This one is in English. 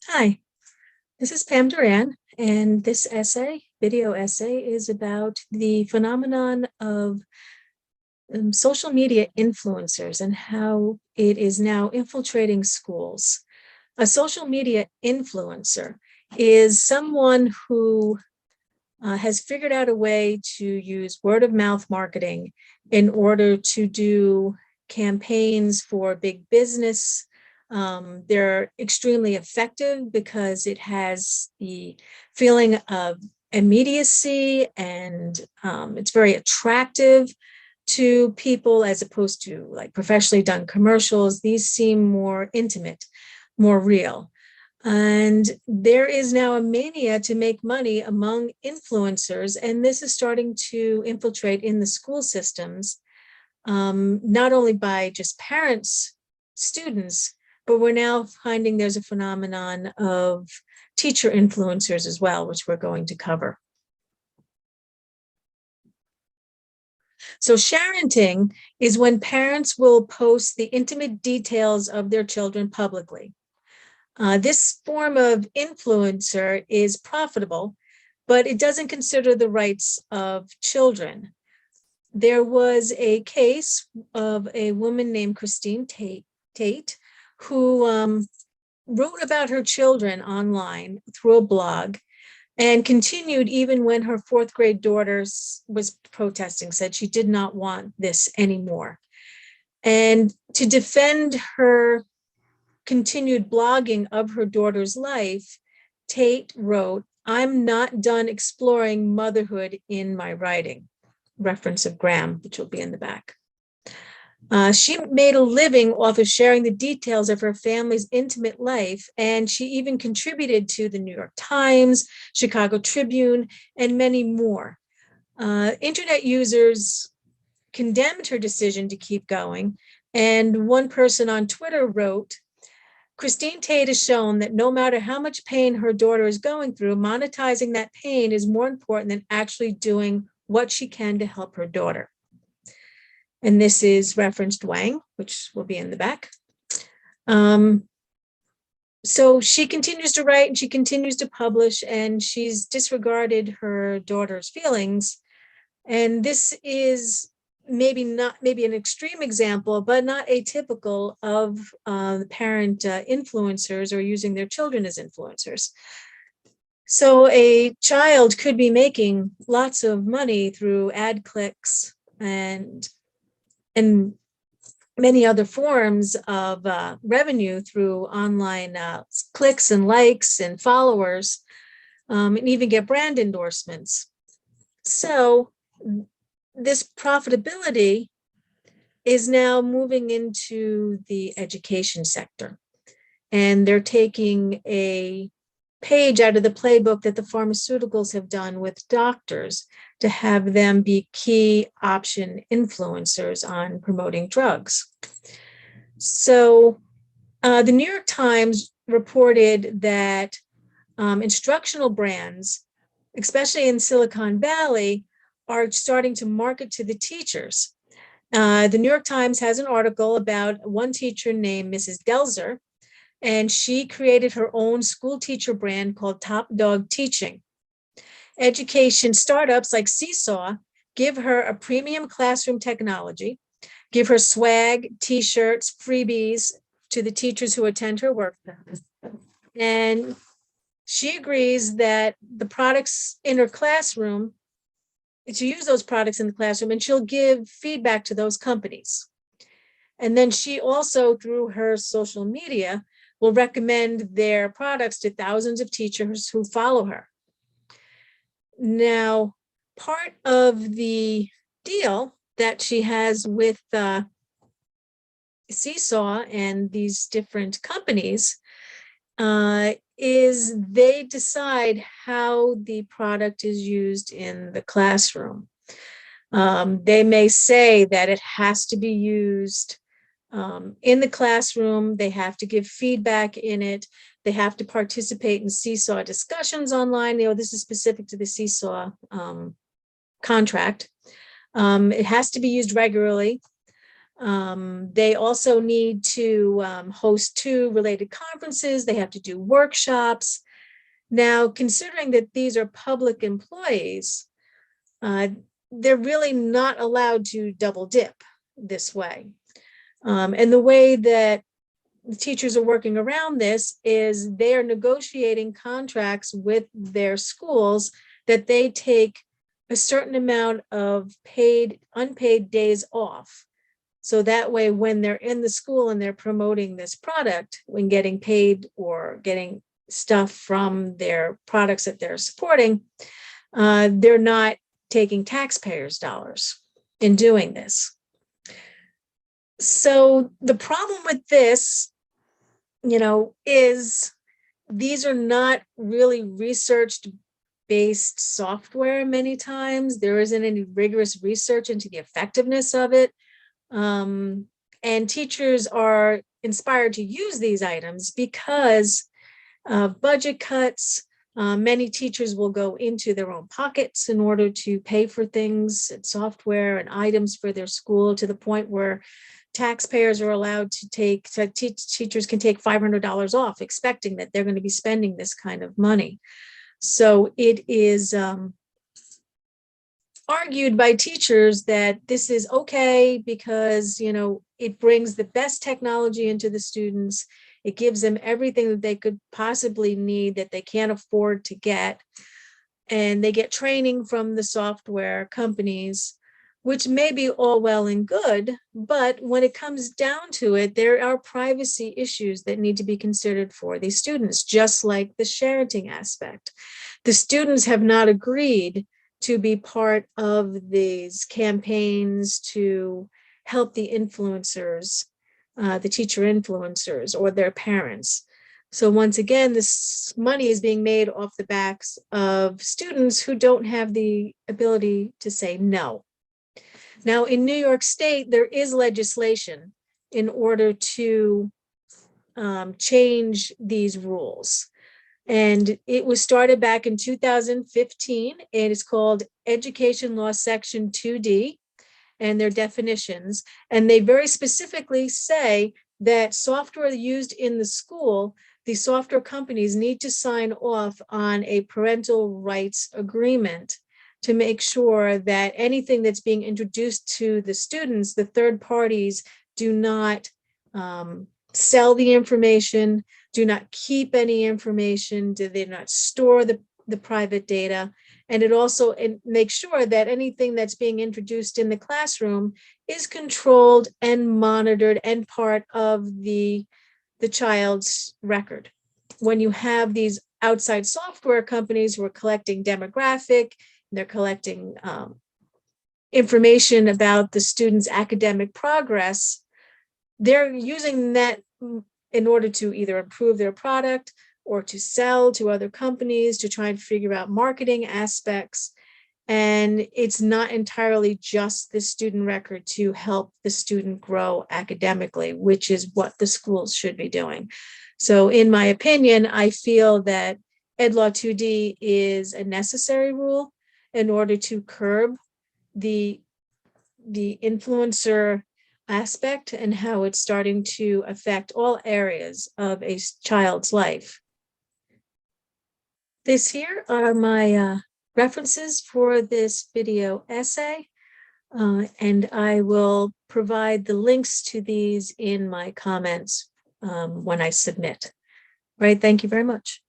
Hi, this is Pam Duran, and this video essay, is about the phenomenon of social media influencers and how it is now infiltrating schools. A social media influencer is someone who has figured out a way to use word of mouth marketing in order to do campaigns for big business. They're extremely effective because it has the feeling of immediacy, and it's very attractive to people as opposed to like professionally done commercials. These seem more intimate, more real. And there is now a mania to make money among influencers, and this is starting to infiltrate in the school systems, not only by just parents, students, but we're now finding there's a phenomenon of teacher influencers as well, which we're going to cover. So sharenting is when parents will post the intimate details of their children publicly. This form of influencer is profitable, but it doesn't consider the rights of children. There was a case of a woman named Christine Tate, who wrote about her children online through a blog and continued even when her fourth grade daughter was protesting, said she did not want this anymore. And to defend her continued blogging of her daughter's life, Tate wrote, "I'm not done exploring motherhood in my writing," reference of Graham, which will be in the back. She made a living off of sharing the details of her family's intimate life, and she even contributed to the New York Times, Chicago Tribune, and many more. Internet users condemned her decision to keep going, and one person on Twitter wrote, "Christine Tate has shown that no matter how much pain her daughter is going through, monetizing that pain is more important than actually doing what she can to help her daughter." And this is referenced Wang, which will be in the back. So she continues to write and she continues to publish, and she's disregarded her daughter's feelings. And this is maybe an extreme example, but not atypical of the parent influencers or using their children as influencers. So a child could be making lots of money through ad clicks and many other forms of revenue through online clicks and likes and followers, and even get brand endorsements. So this profitability is now moving into the education sector. And they're taking a page out of the playbook that the pharmaceuticals have done with doctors to have them be key option influencers on promoting drugs. So the New York Times reported that instructional brands, especially in Silicon Valley, are starting to market to the teachers. The New York Times has an article about one teacher named Mrs. Delzer, and she created her own school teacher brand called Top Dog Teaching. Education startups like Seesaw give her a premium classroom technology, give her swag, t-shirts, freebies to the teachers who attend her work. And she agrees that the products in her classroom, to use those products in the classroom, and she'll give feedback to those companies. And then she also, through her social media, will recommend their products to thousands of teachers who follow her. Now, part of the deal that she has with Seesaw and these different companies is they decide how the product is used in the classroom. They may say that it has to be used in the classroom. They have to give feedback in it. They have to participate in Seesaw discussions online. This is specific to the Seesaw contract. It has to be used regularly. They also need to host 2 related conferences. They have to do workshops. Now, considering that these are public employees, they're really not allowed to double dip this way. And the way that the teachers are working around this is they are negotiating contracts with their schools that they take a certain amount of paid, unpaid days off. So that way, when they're in the school and they're promoting this product, when getting paid or getting stuff from their products that they're supporting, they're not taking taxpayers' dollars in doing this. So the problem with this, is these are not really researched based software many times. There isn't any rigorous research into the effectiveness of it. And teachers are inspired to use these items because of budget cuts. Many teachers will go into their own pockets in order to pay for things and software and items for their school, to the point where taxpayers are allowed to teachers can take $500 off, expecting that they're going to be spending this kind of money. So it is argued by teachers that this is okay because, it brings the best technology into the students. It gives them everything that they could possibly need that they can't afford to get. And they get training from the software companies, which may be all well and good, but when it comes down to it, there are privacy issues that need to be considered for these students, just like the sharing aspect. The students have not agreed to be part of these campaigns to help the influencers, the teacher influencers or their parents. So once again, this money is being made off the backs of students who don't have the ability to say no. Now, in New York State, there is legislation in order to change these rules. And it was started back in 2015. It is called Education Law Section 2D and their definitions. And they very specifically say that software used in the school, the software companies need to sign off on a parental rights agreement to make sure that anything that's being introduced to the students, the third parties do not sell the information, do not keep any information, do they not store the private data. And it also makes sure that anything that's being introduced in the classroom is controlled and monitored and part of the child's record. When you have these outside software companies who are collecting demographic, they're collecting information about the student's academic progress, they're using that in order to either improve their product or to sell to other companies, to try and figure out marketing aspects. And it's not entirely just the student record to help the student grow academically, which is what the schools should be doing. So in my opinion, I feel that Ed Law 2D is a necessary rule in order to curb the influencer aspect and how it's starting to affect all areas of a child's life. This here are my references for this video essay, and I will provide the links to these in my comments when I submit. Right, thank you very much.